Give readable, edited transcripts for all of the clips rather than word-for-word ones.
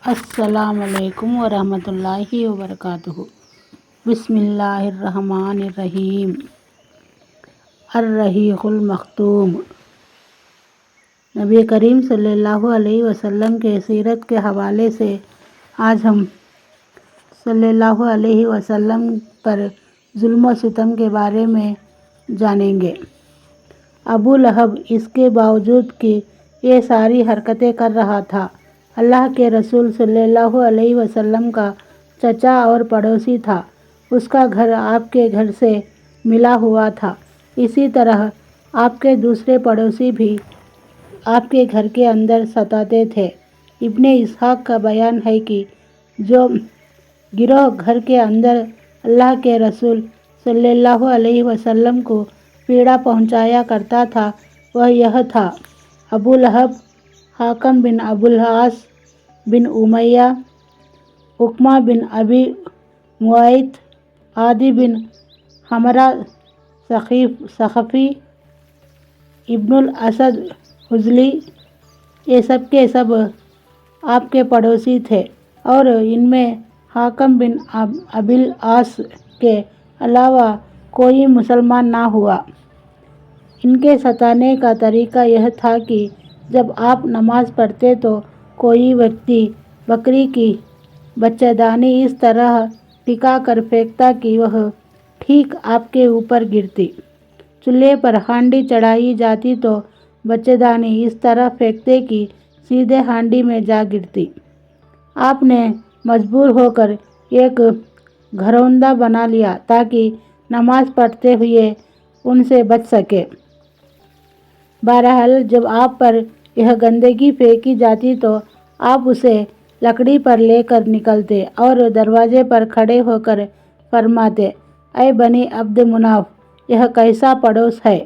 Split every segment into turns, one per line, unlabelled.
السلام علیکم ورحمۃ اللہ وبرکاتہ۔ بسم اللہ الرحمن الرحیم۔ الرحیق المختوم۔ نبی کریم صلی اللہ علیہ وسلم کے سیرت کے حوالے سے آج ہم صلی اللہ علیہ وسلم پر ظلم و ستم کے بارے میں جانیں گے۔ ابو لہب اس کے باوجود کہ یہ ساری حرکتیں کر رہا تھا، اللہ کے رسول صلی اللہ علیہ وسلم کا چچا اور پڑوسی تھا۔ اس کا گھر آپ کے گھر سے ملا ہوا تھا۔ اسی طرح آپ کے دوسرے پڑوسی بھی آپ کے گھر کے اندر ستاتے تھے۔ ابن اسحاق کا بیان ہے کہ جو گروہ گھر کے اندر اللہ کے رسول صلی اللہ علیہ وسلم کو پیڑا پہنچایا کرتا تھا وہ یہ تھا: ابو لہب، حاکم بن ابو العاص بن امیہ، عقبہ بن ابی معیط، عدی بن حمرہ ثقفی، ابن الاسد حذلی، یہ سب کے سب آپ کے پڑوسی تھے، اور ان میں حاکم بن ابی العاص کے علاوہ کوئی مسلمان نہ ہوا۔ ان کے ستانے کا طریقہ یہ تھا کہ جب آپ نماز پڑھتے تو کوئی ویکتی بکری کی بچہ دانی اس طرح ٹکا کر پھینکتا کہ وہ ٹھیک آپ کے اوپر گرتی۔ چولہے پر ہانڈی چڑھائی جاتی تو بچہ دانی اس طرح پھینکتے کہ سیدھے ہانڈی میں جا گرتی۔ آپ نے مجبور ہو کر ایک گھروندہ بنا لیا تاکہ نماز پڑھتے ہوئے ان سے بچ سکے۔ بہرحال جب آپ پر یہ گندگی پھینکی جاتی تو آپ اسے لکڑی پر لے کر نکلتے اور دروازے پر کھڑے ہو کر فرماتے: اے بنی عبد مناف، یہ کیسا پڑوس ہے؟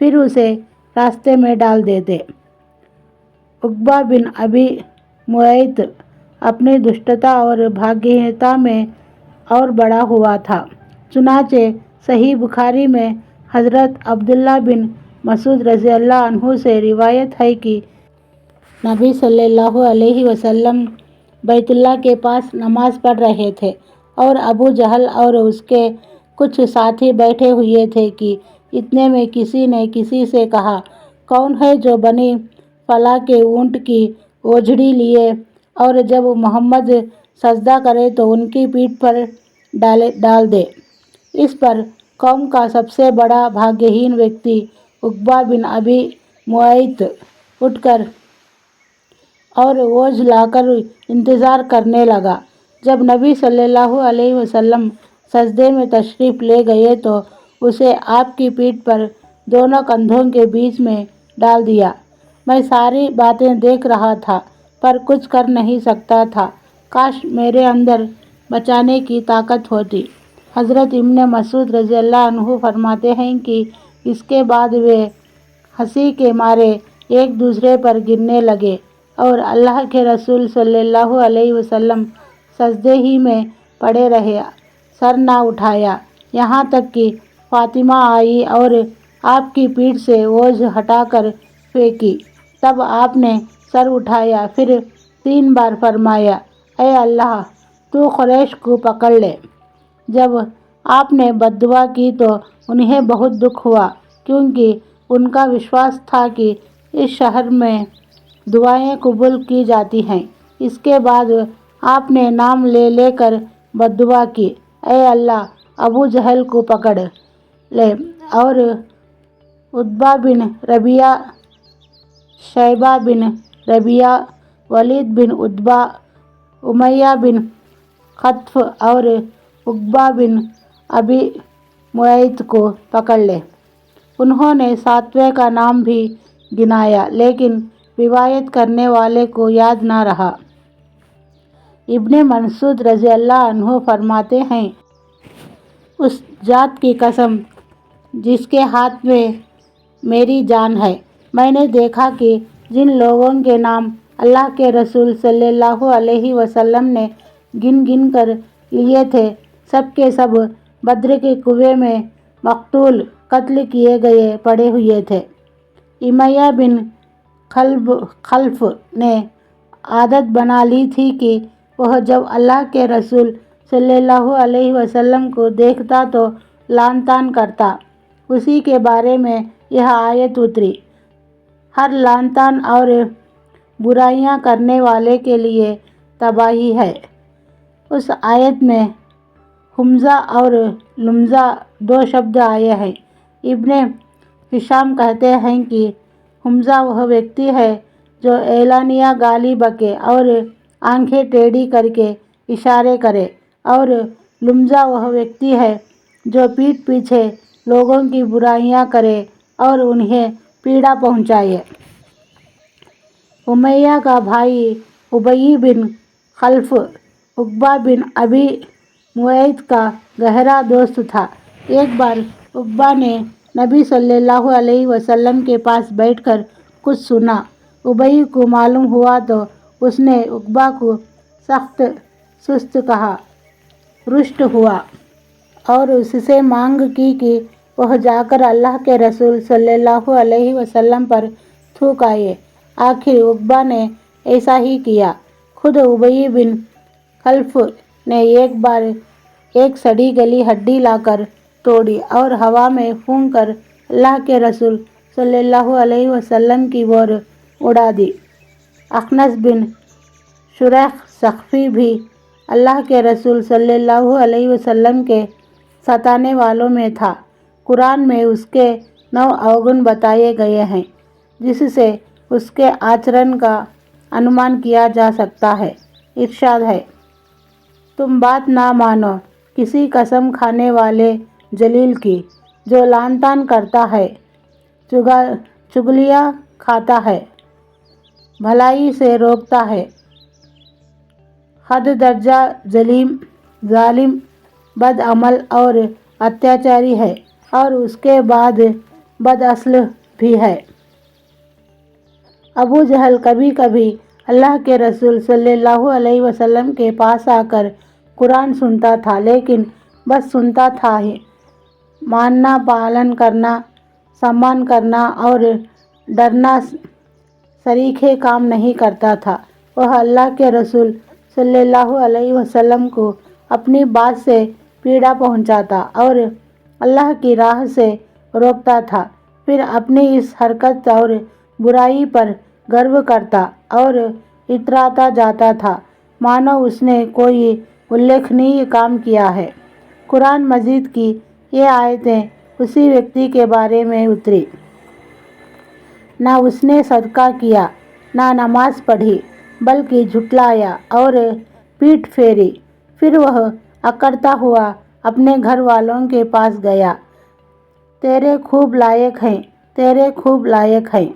پھر اسے راستے میں ڈال دیتے۔ عقبہ بن ابی معیط اپنی دشٹتا اور بھاگینتا میں اور بڑا ہوا تھا۔ چنانچہ صحیح بخاری میں حضرت عبداللہ بن مسعود رضی اللہ عنہ سے روایت ہے کہ نبی صلی اللہ علیہ وسلم بیت اللہ کے پاس نماز پڑھ رہے تھے اور ابو جہل اور اس کے کچھ ساتھی بیٹھے ہوئے تھے کہ اتنے میں کسی نے کسی سے کہا: کون ہے جو بنی فلاں کے اونٹ کی اوجھڑی لیے اور جب محمد سجدہ کرے تو ان کی پیٹھ پر ڈال دے؟ اس پر قوم کا سب سے بڑا بھاگہین ویکتی عقبہ بن ابی معیط اٹھ کر اور اوجھ لا کر انتظار کرنے لگا۔ جب نبی صلی اللہ علیہ وسلم سجدے میں تشریف لے گئے تو اسے آپ کی پیٹھ پر دونوں کندھوں کے بیچ میں ڈال دیا۔ میں ساری باتیں دیکھ رہا تھا پر کچھ کر نہیں سکتا تھا، کاش میرے اندر بچانے کی طاقت ہوتی۔ حضرت ابن مسعود رضی اللہ عنہ فرماتے ہیں کہ اس کے بعد وہ ہنسی کے مارے ایک دوسرے پر گرنے لگے اور اللہ کے رسول صلی اللہ علیہ وسلم سجدے ہی میں پڑے رہے، سر نہ اٹھایا، یہاں تک کہ فاطمہ آئی اور آپ کی پیٹھ سے اوجھ ہٹا کر پھینکی۔ تب آپ نے سر اٹھایا، پھر 3 بار فرمایا: اے اللہ، تو قریش کو پکڑ لے۔ جب آپ نے بد دعا کی تو انہیں بہت دکھ ہوا، کیونکہ ان کا وشواس تھا کہ اس شہر میں دعائیں قبول کی جاتی ہیں۔ اس کے بعد آپ نے نام لے لے کر بد دعا کی: اے اللہ، ابو جہل کو پکڑ لے اور عتبہ بن ربیعہ، شیبہ بن ربیعہ، ولید بن عتبہ، امیہ بن خلف اور عقبہ بن ابی معیط کو پکڑ لے۔ انہوں نے 7ویں کا نام بھی گنایا لیکن روایت کرنے والے کو یاد نہ رہا۔ ابن مسعود رضی اللہ عنہ فرماتے ہیں: اس ذات کی قسم جس کے ہاتھ میں میری جان ہے، میں نے دیکھا کہ جن لوگوں کے نام اللہ کے رسول صلی اللہ علیہ وسلم نے گن گن کر لیے تھے، سب کے سب بدر کے کنویں میں مقتول قتل کیے گئے پڑے ہوئے تھے۔ امیہ بن خلف نے عادت بنا لی تھی کہ وہ جب اللہ کے رسول صلی اللہ علیہ وسلم کو دیکھتا تو لعن طعن کرتا۔ اسی کے بارے میں یہ آیت اتری۔ ہر لعن طعن اور برائیاں کرنے والے کے لیے تباہی ہے۔ اس آیت میں ہمزہ اور لمزہ دو شبد آئے ہیں۔ ابن ہشام کہتے ہیں کہ ہمزہ وہ ویکتی ہے جو اعلانیہ گالی بکے اور آنکھیں ٹیڑھی کر کے اشارے کرے، اور لمزہ وہ ویکتی ہے جو پیٹھ پیچھے لوگوں کی برائیاں کرے اور انہیں پیڑا پہنچائے۔ امیہ کا بھائی ابی بن خلف عقبہ بن ابی معیط کا گہرا دوست تھا۔ ایک بار عقبہ نے نبی صلی اللہ علیہ وسلم کے پاس بیٹھ کر کچھ سنا۔ ابی کو معلوم ہوا تو اس نے عقبہ کو سخت سست کہا، رشت ہوا، اور اس سے مانگ کی کہ وہ جا کر اللہ کے رسول صلی اللہ علیہ وسلم پر تھوک آئے۔ آخر عقبہ نے ایسا ہی کیا۔ خود ابی بن خلف نے ایک بار ایک سڑی گلی ہڈی لا کر توڑی اور ہوا میں پھونک کر اللہ کے رسول صلی اللہ علیہ وسلم کی اور اڑا دی۔ اخنس بن شریح ثقفی بھی اللہ کے رسول صلی اللہ علیہ وسلم کے ستانے والوں میں تھا۔ قرآن میں اس کے 9 اوگن بتائے گئے ہیں جس سے اس کے آچرن کا انمان کیا جا سکتا ہے۔ ارشاد ہے، تم بات نہ مانو کسی قسم کھانے والے جلیل کی، جو لعن طعن کرتا ہے، چغلیاں کھاتا ہے، بھلائی سے روکتا ہے، حد درجہ ظالم، بد عمل اور اتیاچاری ہے، اور اس کے بعد بد اصل بھی ہے۔ ابو جہل کبھی کبھی اللہ کے رسول صلی اللہ علیہ وسلم کے پاس آ کر قرآن سنتا تھا، لیکن بس سنتا تھا ہی، ماننا، پالن کرنا، سمان کرنا اور ڈرنا سریخے کام نہیں کرتا تھا۔ وہ اللہ کے رسول صلی اللہ علیہ وسلم کو اپنی بات سے پیڑا پہنچاتا اور اللہ کی راہ سے روکتا تھا، پھر اپنی اس حرکت اور برائی پر گرو کرتا اور اتراتا جاتا تھا مانو اس نے کوئی الیکھنیہ کام کیا ہے۔ قرآن مجید کی یہ آیتیں اسی ویکتی کے بارے میں اتری۔ نہ اس نے صدقہ کیا، نہ نماز پڑھی، بلکہ جھٹلایا اور پیٹھ پھیری۔ پھر وہ اکڑتا ہوا اپنے گھر والوں کے پاس گیا، تیرے خوب لائق ہیں، تیرے خوب لائق ہیں۔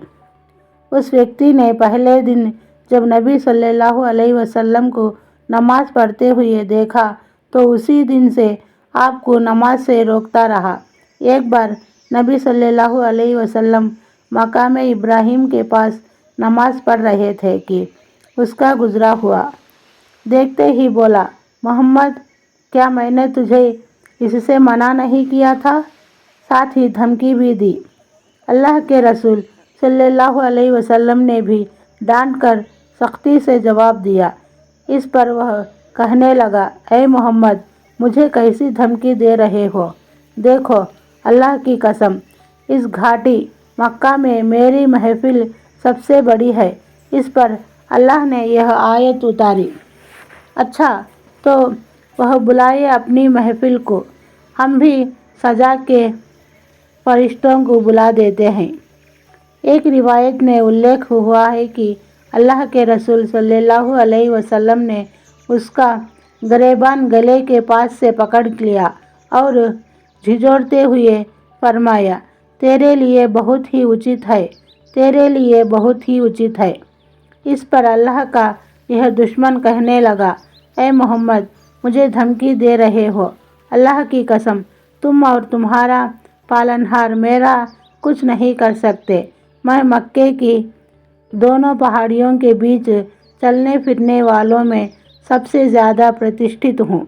اس ویکتی نے پہلے دن جب نبی صلی اللہ علیہ وسلم کو نماز پڑھتے ہوئے دیکھا تو اسی دن سے آپ کو نماز سے روکتا رہا۔ ایک بار نبی صلی اللہ علیہ وسلم مقام ابراہیم کے پاس نماز پڑھ رہے تھے کہ اس کا گزرا ہوا دیکھتے ہی بولا، محمد، کیا میں نے تجھے اس سے منع نہیں کیا تھا؟ ساتھ ہی دھمکی بھی دی۔ اللہ کے رسول صلی اللہ علیہ وسلم نے بھی ڈانٹ کر سختی سے جواب دیا۔ اس پر وہ کہنے لگا، اے محمد، مجھے کیسی دھمکی دے رہے ہو؟ دیکھو، اللہ کی قسم، اس گھاٹی مکہ میں میری محفل سب سے بڑی ہے۔ اس پر اللہ نے یہ آیت اتاری، اچھا تو وہ بلائے اپنی محفل کو، ہم بھی سجا کے فرشتوں کو بلا دیتے ہیں۔ ایک روایت میں الیکھ ہوا ہے کہ اللہ کے رسول صلی اللہ علیہ وسلم نے اس کا گریبان گلے کے پاس سے پکڑ لیا اور جھنجھوڑتے ہوئے فرمایا، تیرے لیے بہت ہی اچت ہے، تیرے لیے بہت ہی اچت ہے۔ اس پر اللہ کا یہ دشمن کہنے لگا، اے محمد، مجھے دھمکی دے رہے ہو؟ اللہ کی قسم، تم اور تمہارا پالنہار میرا کچھ نہیں کر سکتے۔ میں مکے کی دونوں پہاڑیوں کے بیچ چلنے پھرنے والوں میں سب سے زیادہ پرتشٹھت ہوں۔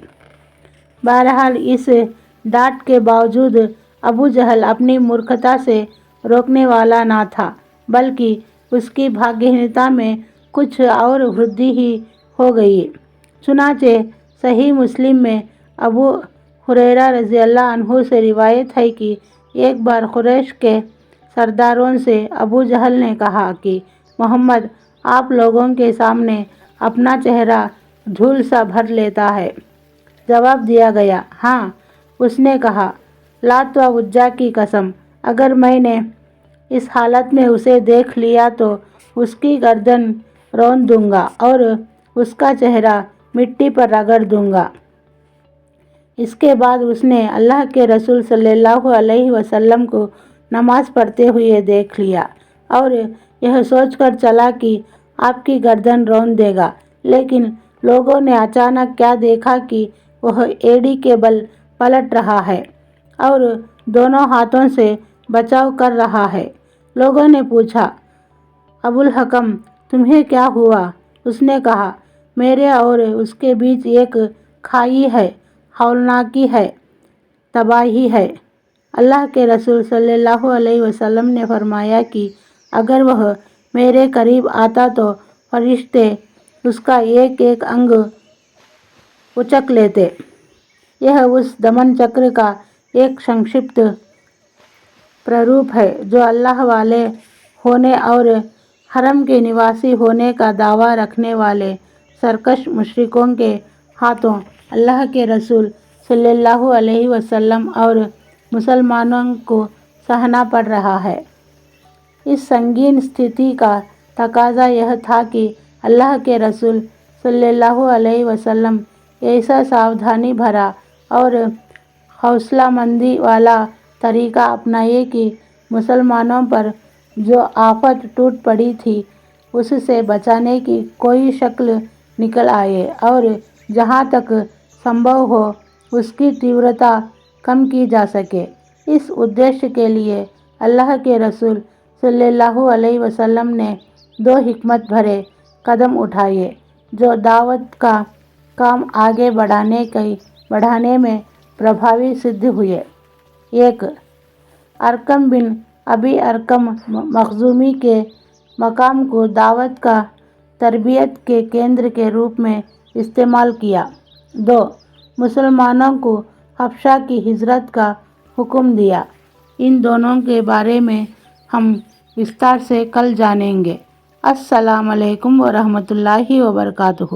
بہرحال اس ڈانٹ کے باوجود ابو جہل اپنی مورکھتا سے روکنے والا نہ تھا، بلکہ اس کی بھاگینتا میں کچھ اور وردی ہی ہو گئی۔ چنانچہ صحیح مسلم میں ابو ہریرہ رضی اللہ عنہ سے روایت ہے کہ ایک بار قریش کے سرداروں سے ابو جہل نے کہا کہ محمد آپ لوگوں کے سامنے اپنا چہرہ دھول سا بھر لیتا ہے۔ جواب دیا گیا، ہاں۔ اس نے کہا، لات و عزا کی قسم، اگر میں نے اس حالت میں اسے دیکھ لیا تو اس کی گردن رون دوں گا اور اس کا چہرہ مٹی پر رگڑ دوں گا۔ اس کے بعد اس نے اللہ کے رسول صلی اللہ علیہ وسلم کو نماز پڑھتے ہوئے دیکھ لیا اور یہ سوچ کر چلا کہ آپ کی گردن رون دے گا، لیکن لوگوں نے اچانک کیا دیکھا کہ وہ ایڑی کے بل پلٹ رہا ہے اور دونوں ہاتھوں سے بچاؤ کر رہا ہے۔ لوگوں نے پوچھا، ابو الحکم تمہیں کیا ہوا؟ اس نے کہا، میرے اور اس کے بیچ ایک کھائی ہے، ہولناکی ہے، تباہی ہے۔ اللہ کے رسول صلی اللہ علیہ وسلم نے فرمایا کہ اگر وہ میرے قریب آتا تو فرشتے اس کا ایک ایک انگ اچک لیتے۔ یہ اس دمن چکر کا ایک سنکشپت پراروپ ہے جو اللہ والے ہونے اور حرم کے نواسی ہونے کا دعویٰ رکھنے والے سرکش مشرکوں کے ہاتھوں اللہ کے رسول صلی اللہ علیہ وسلم اور مسلمانوں کو سہنا پڑ رہا ہے۔ اس سنگین استھتی کا تقاضا یہ تھا کہ اللہ کے رسول صلی اللہ علیہ وسلم ایسا ساودھانی بھرا اور حوصلہ مندی والا طریقہ اپنائے کہ مسلمانوں پر جو آفت ٹوٹ پڑی تھی اس سے بچانے کی کوئی شکل نکل آئے اور جہاں تک سمبھو ہو اس کی تیورتا کم کی جا سکے۔ اس ادیش کے لیے اللہ کے رسول صلی اللہ علیہ وسلم نے دو حکمت بھرے قدم اٹھائے جو دعوت کا کام آگے بڑھانے میں پربھاوی ثابت ہوئے۔ ایک، ارقم بن ابی ارقم مخزومی کے مقام کو دعوت کا تربیت کے کیندر کے روپ میں استعمال کیا۔ دو، مسلمانوں کو حبشہ کی ہجرت کا حکم دیا۔ ان دونوں کے بارے میں ہم وستار سے کل جانیں گے۔ السلام علیکم ورحمۃ اللہ وبرکاتہ۔